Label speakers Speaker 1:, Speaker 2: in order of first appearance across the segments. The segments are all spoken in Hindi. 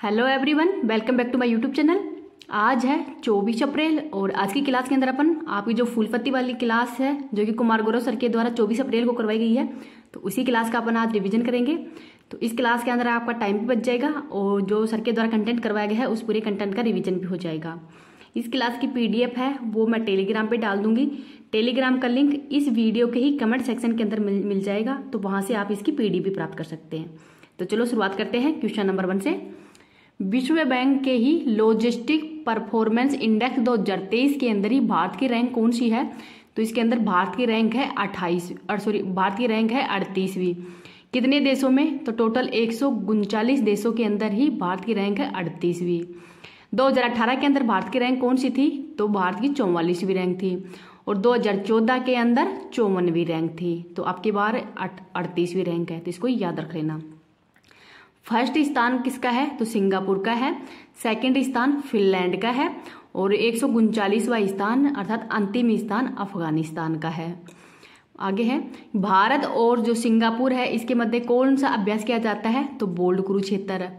Speaker 1: Hello everyone, welcome back to my YouTube channel. आज है 24 अप्रैल और आज की क्लास के अंदर अपन आपकी जो फूलपत्ती वाली क्लास है जो कि कुमार गौरव सर के द्वारा 24 अप्रैल को करवाई गई है, तो उसी क्लास का अपन आज रिवीजन करेंगे। तो इस क्लास के अंदर आपका टाइम भी बच जाएगा और जो सर के द्वारा कंटेंट करवाया गया है उस पूरे कंटेंट का रिवीजन भी हो जाएगा। इस क्लास की PDF है वो मैं टेलीग्राम पे डाल दूंगी। टेलीग्राम का लिंक इस वीडियो के ही कमेंट सेक्शन के अंदर मिल जाएगा, तो वहां से आप इसकी PDF भी प्राप्त कर सकते हैं। तो चलो शुरुआत करते हैं क्वेश्चन नंबर 1 से। विश्व बैंक के ही लॉजिस्टिक परफॉर्मेंस इंडेक्स 2023 के अंदर ही भारत की रैंक कौन सी है? तो इसके अंदर भारत की रैंक है 38वीं। कितने देशों में? तो टोटल 139 देशों के अंदर ही भारत की रैंक है 38वीं। 2018 के अंदर भारत की रैंक कौन सी थी? तो भारत की 44वीं रैंक थी और 2014 के अंदर 54वीं रैंक थी। तो आपकी बार 38वीं रैंक है, तो इसको याद रख लेना। फर्स्ट स्थान किसका है? तो सिंगापुर का है। सेकंड स्थान फिनलैंड का है और 139वां स्थान अर्थात अंतिम स्थान अफगानिस्तान का है। आगे है भारत और जो सिंगापुर है इसके मध्य कौन सा अभ्यास किया जाता है? तो बोल्ड कुरुक्षेत्र।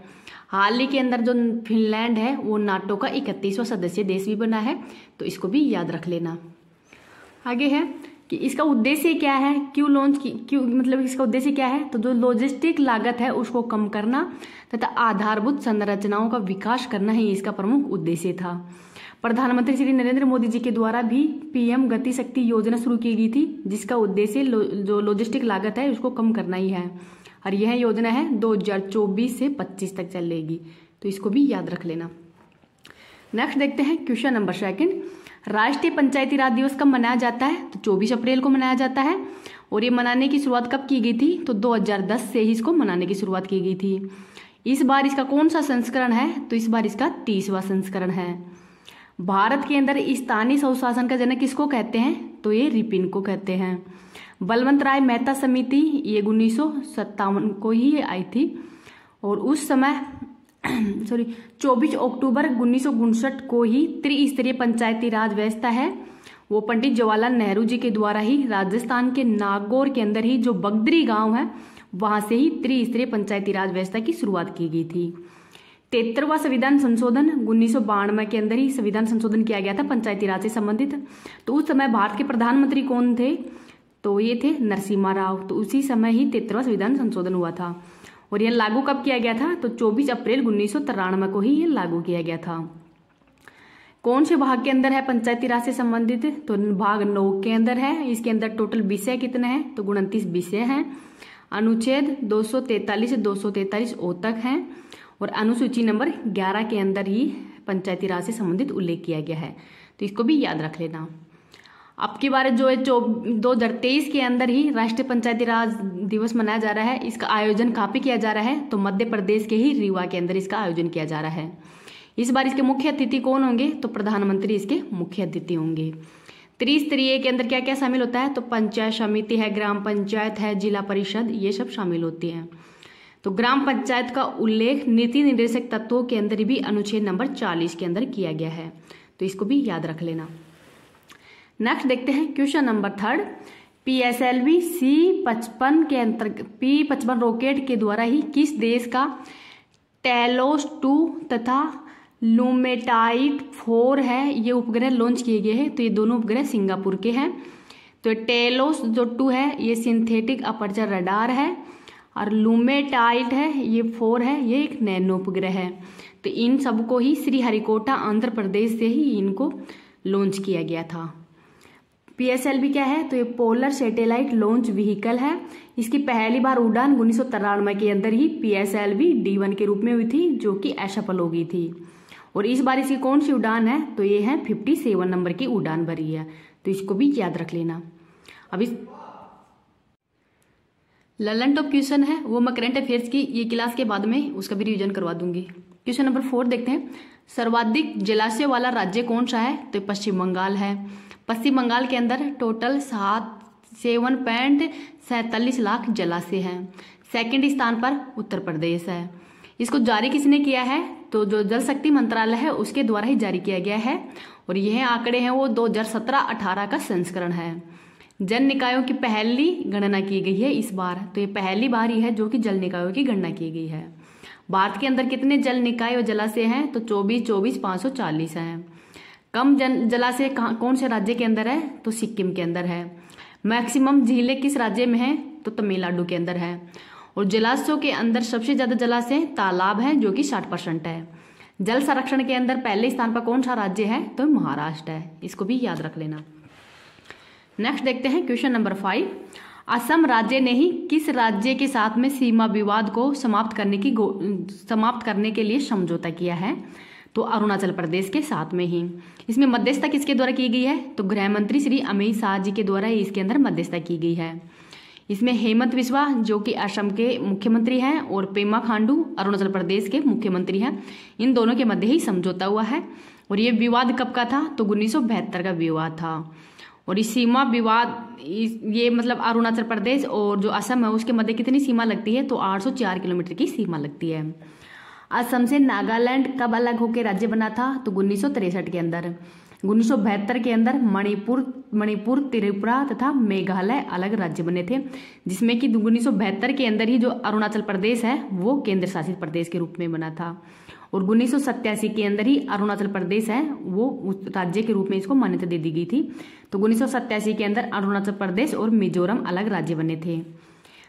Speaker 1: हाल ही के अंदर जो फिनलैंड है वो नाटो का 31वां सदस्य देश भी बना है, तो इसको भी याद रख लेना। आगे है कि इसका उद्देश्य क्या है, क्यों इसका उद्देश्य क्या है? तो जो लॉजिस्टिक लागत है उसको कम करना तथा आधारभूत संरचनाओं का विकास करना ही इसका प्रमुख उद्देश्य था। प्रधानमंत्री श्री नरेंद्र मोदी जी के द्वारा भी PM गति शक्ति योजना शुरू की गई थी, जिसका उद्देश्य जो लॉजिस्टिक लागत है उसको कम करना ही है और यह योजना है 2024 से 25 तक चलेगी, तो इसको भी याद रख लेना। नेक्स्ट देखते हैं क्वेश्चन नंबर 2। राष्ट्रीय पंचायती राज दिवस कब मनाया जाता है? तो 24 अप्रैल को मनाया जाता है और ये मनाने की शुरुआत कब की गई थी? तो 2010 से ही इसको मनाने की शुरुआत की गई थी। इस बार इसका कौन सा संस्करण है? तो इस बार इसका 30वां संस्करण है। भारत के अंदर स्थानीय स्वशासन का जनक किसको कहते हैं? तो ये रिपिन को कहते हैं। बलवंत राय मेहता समिति ये 1957 को ही आई थी और उस समय 24 अक्टूबर 1959 को ही त्रिस्तरीय पंचायती राज व्यवस्था है वो पंडित जवाहरलाल नेहरू जी के द्वारा ही राजस्थान के नागौर के अंदर ही जो बगदरी गांव है वहां से ही त्रिस्तरीय पंचायती राज व्यवस्था की शुरुआत की गई थी। 73वां संविधान संशोधन 1992 के अंदर ही संविधान संशोधन किया गया था पंचायती राज से संबंधित। तो उस समय भारत के प्रधानमंत्री कौन थे? तो ये थे नरसिम्हा राव। तो उसी समय ही 73वां संविधान संशोधन हुआ था और यह लागू कब किया गया था? तो 24 अप्रैल 1993 को ही यह लागू किया गया था। कौन से भाग के अंदर है पंचायती राज से संबंधित? तो भाग 9 के अंदर है। इसके अंदर टोटल विषय कितने हैं? तो 29 विषय हैं। अनुच्छेद 243 से 243 ओ तक हैं और अनुसूची नंबर 11 के अंदर ही पंचायती राज से संबंधित उल्लेख किया गया है, तो इसको भी याद रख लेना। अब की बार जो है 2023 के अंदर ही राष्ट्रीय पंचायती राज दिवस मनाया जा रहा है। इसका आयोजन कहाँ पे किया जा रहा है? तो मध्य प्रदेश के ही रीवा के अंदर इसका आयोजन किया जा रहा है। इस बार इसके मुख्य अतिथि कौन होंगे? तो प्रधानमंत्री इसके मुख्य अतिथि होंगे। त्रिस्तरीय के अंदर क्या क्या शामिल होता है? तो पंचायत समिति है, ग्राम पंचायत है, जिला परिषद, ये सब शामिल होती हैं। तो ग्राम पंचायत का उल्लेख नीति निर्देशक तत्वों के अंदर भी अनुच्छेद नंबर 40 के अंदर किया गया है, तो इसको भी याद रख लेना। नेक्स्ट देखते हैं क्वेश्चन नंबर 3। PSLV C-55 के अंतर्गत P-55 रॉकेट के द्वारा ही किस देश का टेलोस 2 तथा लूमेटाइट 4 है ये उपग्रह लॉन्च किए गए हैं? तो ये दोनों उपग्रह सिंगापुर के हैं। तो टेलोस जो 2 है ये सिंथेटिक अपर्चर रडार है और लूमेटाइट है ये 4 है, ये एक नैनो उपग्रह है। तो इन सबको ही श्रीहरिकोटा आंध्र प्रदेश से ही इनको लॉन्च किया गया था। PSLV क्या है? तो ये पोलर सैटेलाइट लॉन्च व्हीकल है। इसकी पहली बार उड़ान 1993 के अंदर ही PSLV D1 के रूप में हुई थी जो कि असफल हो गई थी और इस बार इसकी कौन सी उड़ान है? तो ये है 57 नंबर की उड़ान भरी है, तो इसको भी याद रख लेना। अब इस ललन टॉप क्वेश्चन है वो मैं करंट अफेयर्स की ये क्लास के बाद में उसका भी रिवीजन करवा दूंगी। क्वेश्चन नंबर 4 देखते हैं। सर्वाधिक जलाशय वाला राज्य कौन सा है? तो पश्चिम बंगाल है। पश्चिम बंगाल के अंदर टोटल 7.47 लाख जलाशय हैं। सेकंड स्थान पर उत्तर प्रदेश है। इसको जारी किसने किया है? तो जो जल शक्ति मंत्रालय है उसके द्वारा ही जारी किया गया है और यह आंकड़े हैं वो 2017-18 का संस्करण है। जल निकायों की पहली गणना की गई है इस बार, तो ये पहली बार ही है जो कि जल निकायों की गणना की गई है। भारत के अंदर कितने जल निकाय और जलाशय हैं? तो 24,540 हैं। कम जलाशय कौन से राज्य के अंदर है? तो सिक्किम के अंदर है। मैक्सिमम झीलें किस राज्य में है? तो तमिलनाडु के अंदर है। और जलाशयों के अंदर सबसे ज्यादा जलाशय तालाब हैं जो कि 60% है। जल संरक्षण के अंदर पहले स्थान पर कौन सा राज्य है? तो महाराष्ट्र है। इसको भी याद रख लेना। नेक्स्ट देखते हैं क्वेश्चन नंबर 5। असम राज्य ने ही किस राज्य के साथ में सीमा विवाद को समाप्त करने के लिए समझौता किया है? तो अरुणाचल प्रदेश के साथ में ही। इसमें मध्यस्थता किसके द्वारा की गई है? तो गृह मंत्री श्री अमित शाह जी के द्वारा इसके अंदर मध्यस्थता की गई है। इसमें हेमंत बिस्वा जो कि असम के मुख्यमंत्री हैं और पेमा खांडू अरुणाचल प्रदेश के मुख्यमंत्री हैं, इन दोनों के मध्य ही समझौता हुआ है। और ये विवाद कब का था? तो 1972 का विवाद था। और इस सीमा विवाद ये मतलब अरुणाचल प्रदेश और जो असम है उसके मध्य कितनी सीमा लगती है? तो 804 किलोमीटर की सीमा लगती है। असम से नागालैंड कब अलग होकर राज्य बना था? तो 1963 के अंदर। 1972 के अंदर मणिपुर, त्रिपुरा तथा मेघालय अलग राज्य बने थे, जिसमें कि 1972 के अंदर ही जो अरुणाचल प्रदेश है वो केंद्र शासित प्रदेश के रूप में बना था। और 1987 के अंदर ही अरुणाचल प्रदेश है वो राज्य के रूप में इसको मान्यता दे दी गई थी। तो 1987 के अंदर अरुणाचल प्रदेश और मिजोरम अलग राज्य बने थे।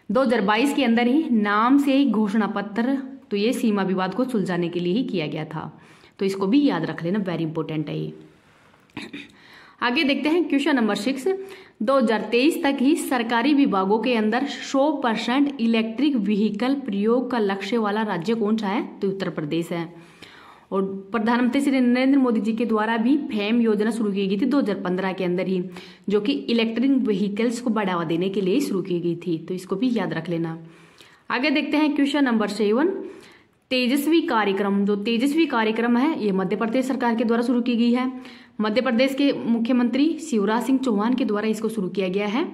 Speaker 1: 2022 के अंदर ही नाम से ही घोषणा पत्र, तो ये सीमा विवाद को सुलझाने के लिए ही किया गया था। तो इसको भी याद रख लेना, वेरी इंपॉर्टेंट है ये। आगे देखते हैं क्वेश्चन नंबर 6। 2023 तक ही सरकारी विभागों के अंदर 100% इलेक्ट्रिक व्हीकल प्रयोग का लक्ष्य वाला राज्य कौन सा है? तो उत्तर प्रदेश है। और प्रधानमंत्री श्री नरेंद्र मोदी जी के द्वारा भी फेम योजना शुरू की गई थी 2015 के अंदर ही, जो कि इलेक्ट्रिक व्हीकल्स को बढ़ावा देने के लिए शुरू की गई थी। तो इसको भी याद रख लेना। आगे देखते हैं क्वेश्चन नंबर 7। तेजस्वी कार्यक्रम, जो तेजस्वी कार्यक्रम है ये मध्य प्रदेश सरकार के द्वारा शुरू की गई है। मध्य प्रदेश के मुख्यमंत्री शिवराज सिंह चौहान के द्वारा इसको शुरू किया गया है।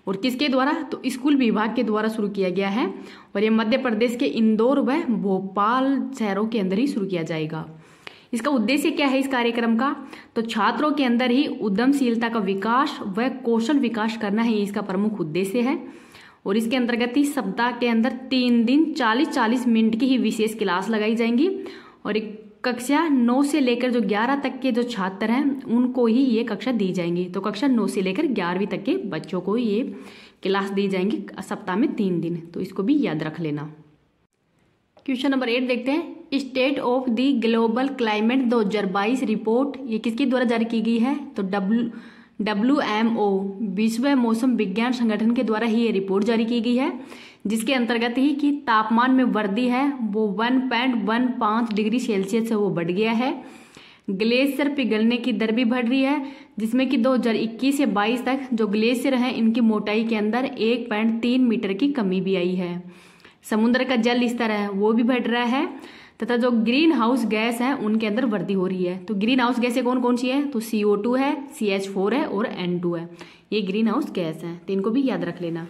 Speaker 1: और किसके द्वारा? तो स्कूल विभाग के द्वारा शुरू किया गया है। और ये मध्य प्रदेश के इंदौर व भोपाल शहरों के अंदर ही शुरू किया जाएगा। इसका उद्देश्य क्या है इस कार्यक्रम का? तो छात्रों के अंदर ही उद्यमशीलता का विकास व कौशल विकास करना ही इसका प्रमुख उद्देश्य है। और इसके अंतर्गत ही सप्ताह के अंदर 3 दिन 40-40 मिनट की ही विशेष क्लास लगाई जाएंगी। और एक कक्षा 9 से लेकर जो 11 तक के जो छात्र हैं उनको ही ये कक्षा दी जाएंगी। तो कक्षा 9 से लेकर 11वीं तक के बच्चों को ये क्लास दी जाएंगी सप्ताह में 3 दिन। तो इसको भी याद रख लेना। क्वेश्चन नंबर 8 देखते हैं। State of the global climate 2022 report ये किसके द्वारा जारी की गई है? तो WMO विश्व मौसम विज्ञान संगठन के द्वारा ही ये रिपोर्ट जारी की गई है, जिसके अंतर्गत ही कि तापमान में वृद्धि है वो 1.15 डिग्री सेल्सियस से वो बढ़ गया है। ग्लेशियर पिघलने की दर भी बढ़ रही है, जिसमें कि 2021 से 22 तक जो ग्लेशियर हैं इनकी मोटाई के अंदर 1.3 मीटर की कमी भी आई है। समुद्र का जल स्तर है वो भी बढ़ रहा है तथा जो ग्रीन हाउस गैस है उनके अंदर वृद्धि हो रही है। तो ग्रीन हाउस गैसें कौन कौन सी है? तो CO2 है, CH4 है और N2 है। ये ग्रीन हाउस गैस है, तो इनको भी याद रख लेना।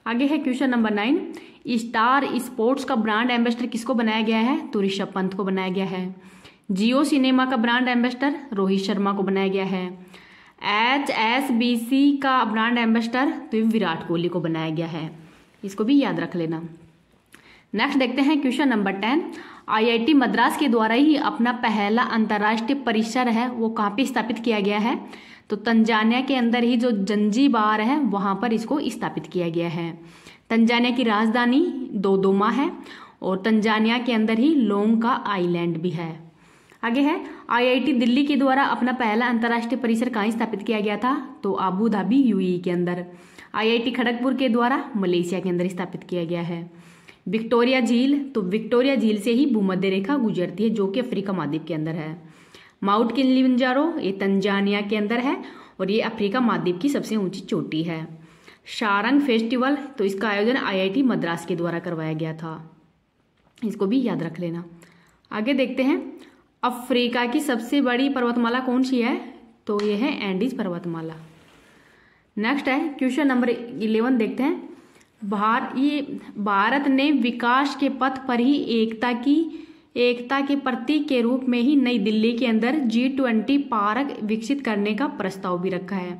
Speaker 1: आगे है क्वेश्चन नंबर 9। स्टार स्पोर्ट्स का ब्रांड एम्बेसडर किसको बनाया गया है? तो ऋषभ पंत को बनाया गया है। जियो सिनेमा का ब्रांड एम्बेसडर रोहित शर्मा को बनाया गया है। HSBC का ब्रांड एम्बेसडर तो विराट कोहली को बनाया गया है। इसको भी याद रख लेना। नेक्स्ट देखते हैं क्वेश्चन नंबर 10। IIT मद्रास के द्वारा ही अपना पहला अंतर्राष्ट्रीय परिसर है वो कहाँ पे स्थापित किया गया है? तो तंजानिया के अंदर ही जो जंजीबार है वहां पर इसको स्थापित किया गया है। तंजानिया की राजधानी दोदोमा है और तंजानिया के अंदर ही लोंगा आइलैंड भी है। आगे है IIT दिल्ली के द्वारा अपना पहला अंतर्राष्ट्रीय परिसर कहाँ स्थापित किया गया था? तो आबू धाबी UAE के अंदर। IIT खड़गपुर के द्वारा मलेशिया के अंदर स्थापित किया गया है। विक्टोरिया झील, तो विक्टोरिया झील से ही भूमध्य रेखा गुजरती है जो कि अफ्रीका महाद्वीप के अंदर है। माउंट किलिमंजारो ये तंजानिया के अंदर है और ये अफ्रीका महाद्वीप की सबसे ऊंची चोटी है। शारंग फेस्टिवल, तो इसका आयोजन IIT मद्रास के द्वारा करवाया गया था। इसको भी याद रख लेना। आगे देखते हैं अफ्रीका की सबसे बड़ी पर्वतमाला कौन सी है? तो ये है एंडीज पर्वतमाला। नेक्स्ट है क्वेश्चन नंबर 11 देखते हैं। भारत ने विकास के पथ पर ही एकता के प्रतीक के रूप में ही नई दिल्ली के अंदर G20 पार्क विकसित करने का प्रस्ताव भी रखा है।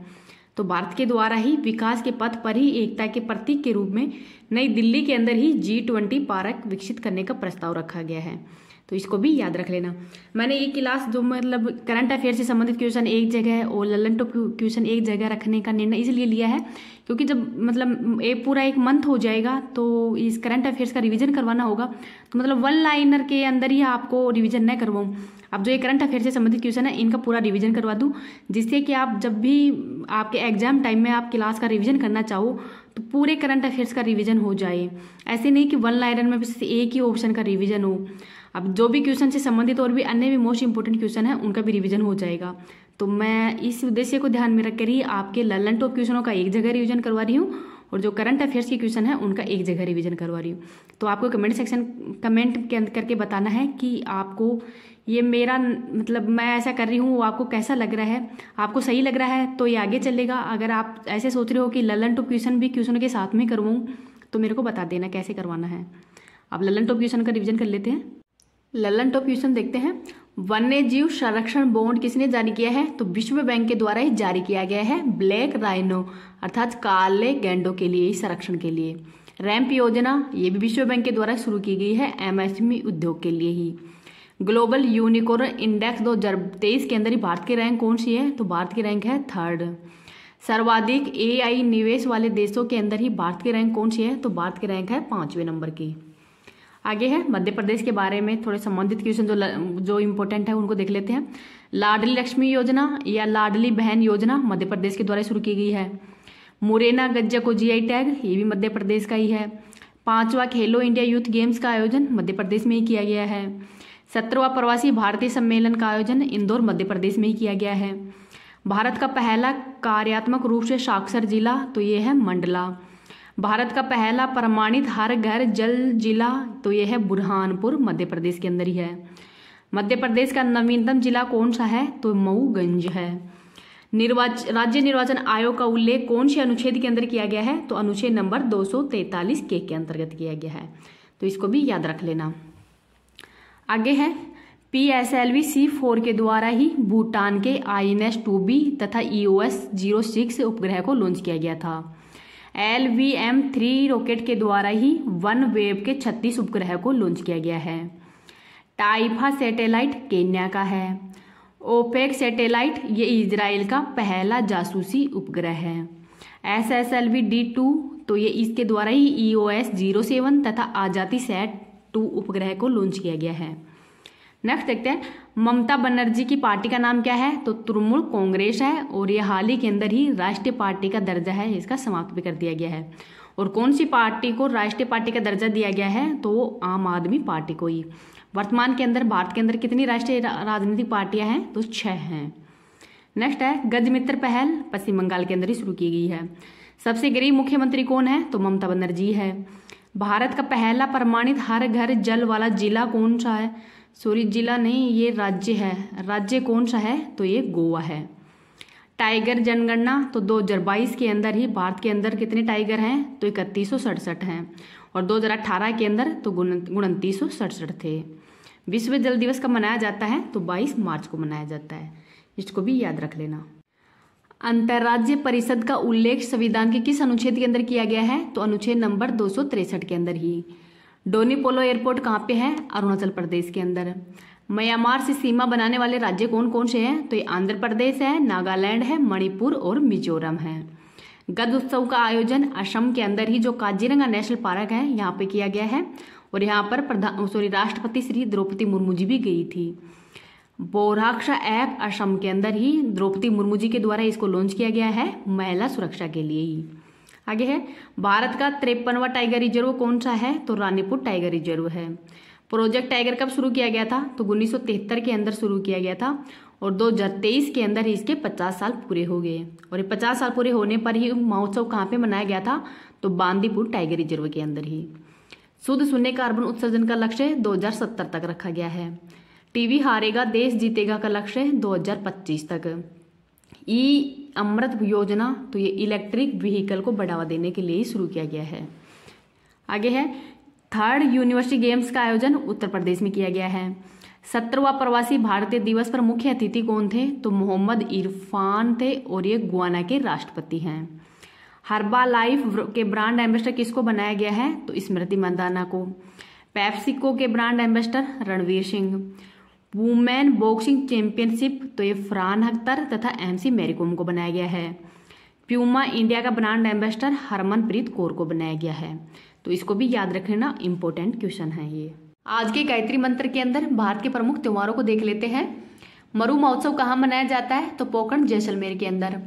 Speaker 1: तो तो भारत के द्वारा ही विकास के पथ पर ही एकता के प्रतीक के रूप में नई दिल्ली के अंदर ही G20 पार्क विकसित करने का प्रस्ताव रखा गया है। तो इसको भी याद रख लेना। मैंने ये क्लास जो मतलब करंट अफेयर से संबंधित क्वेश्चन एक जगह और ललन टॉप क्वेश्चन एक जगह रखने का निर्णय इसलिए लिया है क्योंकि जब मतलब पूरा एक मंथ हो जाएगा तो इस करंट अफेयर्स का रिवीजन करवाना होगा, तो मतलब वन लाइनर के अंदर ही आपको रिवीजन न करवाऊँ। अब जो ये करंट अफेयर से संबंधित क्वेश्चन है इनका पूरा रिवीजन करवा दूँ, जिससे कि आप जब भी आपके एग्जाम टाइम में आप क्लास का रिवीजन करना चाहो तो पूरे करंट अफेयर्स का रिवीजन हो जाए। ऐसे नहीं कि वन लाइनर में बस एक ही ऑप्शन का रिवीजन हो। अब जो भी क्वेश्चन से संबंधित और भी अन्य भी मोस्ट इंपोर्टेंट क्वेश्चन है उनका भी रिवीजन हो जाएगा। तो मैं इस उद्देश्य को ध्यान में रखकर ही आपके ललन टॉप क्वेश्चनों का एक जगह रिवीजन करवा रही हूँ और जो करंट अफेयर्स के क्वेश्चन है उनका एक जगह रिवीजन करवा रही हूँ। तो आपको कमेंट के अंदर करके बताना है कि आपको ये मेरा मतलब मैं ऐसा कर रही हूँ वो आपको कैसा लग रहा है। आपको सही लग रहा है तो ये आगे चलेगा। अगर आप ऐसे सोच रहे हो कि ललन टॉप क्वेश्चन भी क्वेश्चनों के साथ में करवाऊँ तो मेरे को बता देना कैसे करवाना है। अब ललन टॉप क्वेश्चन का रिवीजन कर लेते हैं। ललन टॉप क्वेश्चन देखते हैं। वन्य जीव संरक्षण बॉन्ड किसने जारी किया है? तो विश्व बैंक के द्वारा ही जारी किया गया है ब्लैक राइनो अर्थात काले गैंडों के लिए संरक्षण के लिए। रैंप योजना ये भी विश्व बैंक के द्वारा शुरू की गई है एमएसएमई उद्योग के लिए ही। ग्लोबल यूनिकॉर्न इंडेक्स 2023 के अंदर ही भारत की रैंक कौन सी है? तो भारत की रैंक है 3rd। सर्वाधिक AI निवेश वाले देशों के अंदर ही भारत की रैंक कौन सी है? तो भारत की रैंक है 5वें नंबर की। आगे है मध्य प्रदेश के बारे में थोड़े संबंधित क्वेश्चन जो इम्पोर्टेंट है उनको देख लेते हैं। लाडली लक्ष्मी योजना या लाडली बहन योजना मध्य प्रदेश के द्वारा शुरू की गई है। मुरैना गज्जा को GI टैग ये भी मध्य प्रदेश का ही है। 5वां खेलो इंडिया यूथ गेम्स का आयोजन मध्य प्रदेश में ही किया गया है। 17वां प्रवासी भारतीय सम्मेलन का आयोजन इंदौर मध्य प्रदेश में ही किया गया है। भारत का पहला कार्यात्मक रूप से साक्षर जिला तो ये है मंडला। भारत का पहला प्रमाणित हर घर जल जिला तो ये है बुरहानपुर मध्य प्रदेश के अंदर ही है। मध्य प्रदेश का नवीनतम जिला कौन सा है? तो मऊगंज है। राज्य निर्वाचन आयोग का उल्लेख कौन से अनुच्छेद के अंदर किया गया है? तो अनुच्छेद नंबर 243 के अंतर्गत किया गया है। तो इसको भी याद रख लेना। आगे है PSLV C4 के द्वारा ही भूटान के INS-2B तथा EOS 06 उपग्रह को लॉन्च किया गया था। LVM-3 रॉकेट के द्वारा ही वन वेव के 36 उपग्रह को लॉन्च किया गया है। टाइफा सैटेलाइट केन्या का है। ओपेक सैटेलाइट ये इजराइल का पहला जासूसी उपग्रह है। SSLV D2 तो ये इसके द्वारा ही EOS 07 तथा आजाती सैट 2 उपग्रह को लॉन्च किया गया है। नेक्स्ट देखते हैं ममता बनर्जी की पार्टी का नाम क्या है? तो तृणमूल कांग्रेस है और ये हाल ही के अंदर ही राष्ट्रीय पार्टी का दर्जा है इसका समाप्त भी कर दिया गया है। और कौन सी पार्टी को राष्ट्रीय पार्टी का दर्जा दिया गया है? तो वो आम आदमी पार्टी को ही। वर्तमान के अंदर भारत के अंदर कितनी राष्ट्रीय राजनीतिक पार्टियां हैं? तो 6 हैं। नेक्स्ट है गज मित्र पहल पश्चिम बंगाल के अंदर ही शुरू की गई है। सबसे गरीब मुख्यमंत्री कौन है? तो ममता बनर्जी है। भारत का पहला प्रमाणित हर घर जल वाला जिला कौन सा है? सॉरी जिला नहीं ये राज्य है। राज्य कौन सा है? तो ये गोवा है। टाइगर जनगणना तो 2022 के अंदर ही भारत के अंदर कितने टाइगर हैं? तो 3167 हैं और 2018 के अंदर तो 2967 थे। विश्व जल दिवस कब मनाया जाता है? तो 22 मार्च को मनाया जाता है। इसको भी याद रख लेना। अंतर्राज्यीय परिषद का उल्लेख संविधान के किस अनुच्छेद के अंदर किया गया है? तो अनुच्छेद नंबर 263 के अंदर ही। डोनी पोलो एयरपोर्ट कहाँ पे है? अरुणाचल प्रदेश के अंदर। म्यांमार से सीमा बनाने वाले राज्य कौन कौन से हैं? तो ये आंध्र प्रदेश है, नागालैंड है, मणिपुर और मिजोरम है। गज उत्सव का आयोजन असम के अंदर ही जो काजीरंगा नेशनल पार्क है यहाँ पे किया गया है और यहाँ पर राष्ट्रपति श्री द्रौपदी मुर्मू जी भी गई थी। बोराक्षा ऐप असम के अंदर ही द्रौपदी मुर्मू जी के द्वारा इसको लॉन्च किया गया है महिला सुरक्षा के लिए ही। आगे है भारत का 53वां टाइगर रिजर्व कौन सा है? तो रानीपुर टाइगर रिजर्व है। प्रोजेक्ट टाइगर कब शुरू किया गया था? तो 1973 के अंदर शुरू किया गया था और 2023 के अंदर ही इसके 50 साल पूरे हो गए। और ये 50 साल पूरे होने पर ही महोत्सव कहाँ पे मनाया गया था? तो बांदीपुर टाइगर रिजर्व के अंदर ही। शुद्ध शून्य कार्बन उत्सर्जन का लक्ष्य 2070 तक रखा गया है। टीवी हारेगा देश जीतेगा का लक्ष्य 2025 तक। ई अमृत योजना तो ये इलेक्ट्रिक व्हीकल को बढ़ावा देने के लिए ही शुरू किया गया है। आगे है 3rd यूनिवर्सिटी गेम्स का आयोजन उत्तर प्रदेश में किया गया है। 17वां प्रवासी भारतीय दिवस पर मुख्य अतिथि कौन थे? तो मोहम्मद इरफान थे और ये गुयाना के राष्ट्रपति हैं। हर्बा लाइफ के ब्रांड एम्बेसडर किसको बनाया गया है? तो स्मृति मंदाना को। पेप्सिको के brand ambassador Ranveer Singh. Women boxing championship तो ये फरहान अख्तर तथा MC मैरी कॉम को बनाया गया है। प्यूमा इंडिया का ब्रांड एम्बेसडर हरमनप्रीत कौर को बनाया गया है। तो इसको भी याद रखना, इंपॉर्टेंट क्वेश्चन है ये। आज के गायत्री मंत्र के अंदर भारत के प्रमुख त्योहारों को देख लेते हैं। मरु महोत्सव कहाँ मनाया जाता है? तो पोखरण जैसलमेर के अंदर।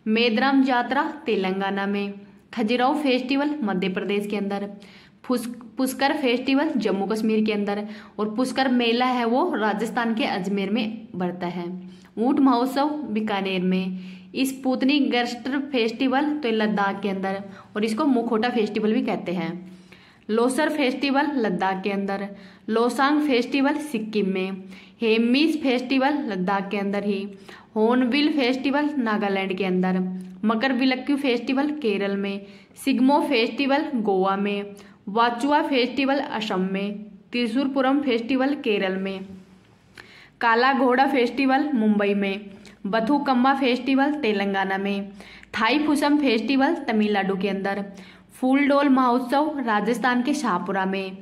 Speaker 1: मेदराम यात्रा तेलंगाना में। खजुराहो फेस्टिवल मध्य प्रदेश के अंदर। पुष्कर फेस्टिवल जम्मू कश्मीर के अंदर। और पुष्कर मेला है वो राजस्थान के अजमेर में बढ़ता है। ऊंट महोत्सव बीकानेर में। स्पुतनिक गर्स्टर फेस्टिवल तो लद्दाख के अंदर, और इसको मुखोटा फेस्टिवल भी कहते हैं। लोसर फेस्टिवल लद्दाख के अंदर। लोसांग फेस्टिवल सिक्किम में। हेमिस फेस्टिवल लद्दाख के अंदर ही। होर्नबिल फेस्टिवल नागालैंड के अंदर। मकरविलक्कू फेस्टिवल केरल में। सिग्मो फेस्टिवल गोवा में। वाचुआ फेस्टिवल असम में। त्रिशूरपुरम फेस्टिवल केरल में। काला घोड़ा फेस्टिवल मुंबई में। बथुकम्मा फेस्टिवल तेलंगाना में। थाईपुसम फेस्टिवल तमिलनाडु के अंदर। फूलडोल महोत्सव राजस्थान के शाहपुरा में।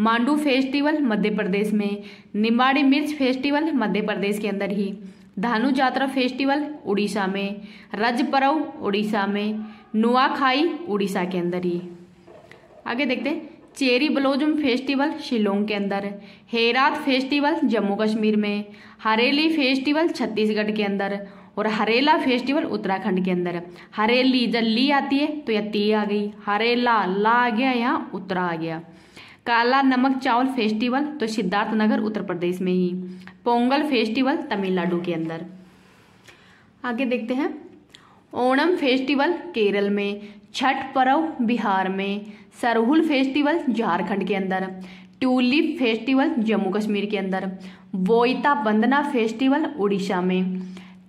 Speaker 1: मांडू फेस्टिवल मध्य प्रदेश में। निमाड़ी मिर्च फेस्टिवल मध्य प्रदेश के अंदर ही। धानु जात्रा फेस्टिवल उड़ीसा में। रज पर्व उड़ीसा में। नुआखाई उड़ीसा के अंदर ही। आगे देखते हैं। चेरी ब्लॉसम फेस्टिवल शिलोंग के अंदर। हेरात फेस्टिवल जम्मू कश्मीर में। हरेली फेस्टिवल छत्तीसगढ़ के अंदर। और हरेला फेस्टिवल उत्तराखंड के अंदर। हरेली जब ली आती है तो यह ती आ गई, हरेला ला आ गया, यहाँ उत्तरा आ गया। काला नमक चावल फेस्टिवल तो सिद्धार्थनगर उत्तर प्रदेश में ही। पोंगल फेस्टिवल तमिलनाडु के अंदर। आगे देखते हैं। ओणम फेस्टिवल केरल में। छठ पर्व बिहार में। सरहुल फेस्टिवल झारखंड के अंदर। ट्यूलिप फेस्टिवल जम्मू कश्मीर के अंदर। बोईता बंदना फेस्टिवल उड़ीसा में।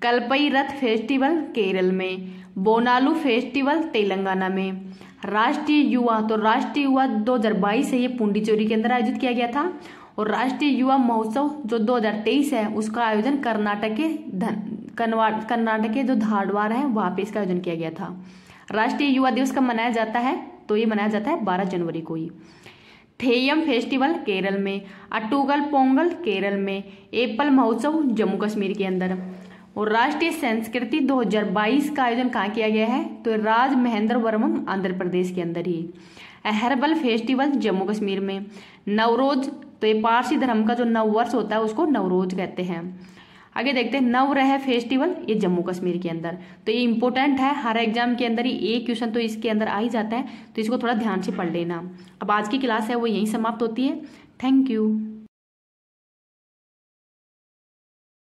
Speaker 1: कल्पई रथ फेस्टिवल केरल में। बोनालू फेस्टिवल तेलंगाना में। राष्ट्रीय युवा तो राष्ट्रीय युवा 2022 है, ये पुंडीचेरी के अंदर आयोजित किया गया था। और राष्ट्रीय युवा महोत्सव जो 2023 है उसका आयोजन कर्नाटक के जो धारवाड़ है वहां पे इसका आयोजन किया गया था। राष्ट्रीय युवा दिवस कब मनाया जाता है? तो ये मनाया जाता है 12 जनवरी को ही। थेयम फेस्टिवल केरल में। अटूगल पोंगल केरल में। एप्पल महोत्सव जम्मू कश्मीर के अंदर। और राष्ट्रीय संस्कृति 2022 का आयोजन कहाँ किया गया है? तो राज महेंद्रवरम आंध्र प्रदेश के अंदर ही। हर्बल फेस्टिवल जम्मू कश्मीर में। नवरोज तो ये पारसी धर्म का जो नववर्ष होता है उसको नवरोज कहते हैं। आगे देखते हैं। नवरह फेस्टिवल ये जम्मू कश्मीर के अंदर। तो ये इंपॉर्टेंट है, हर एग्जाम के अंदर ही एक क्वेश्चन तो इसके अंदर आ ही जाता है, तो इसको थोड़ा ध्यान से पढ़ लेना। अब आज की क्लास है वो यहीं समाप्त होती है। Thank you.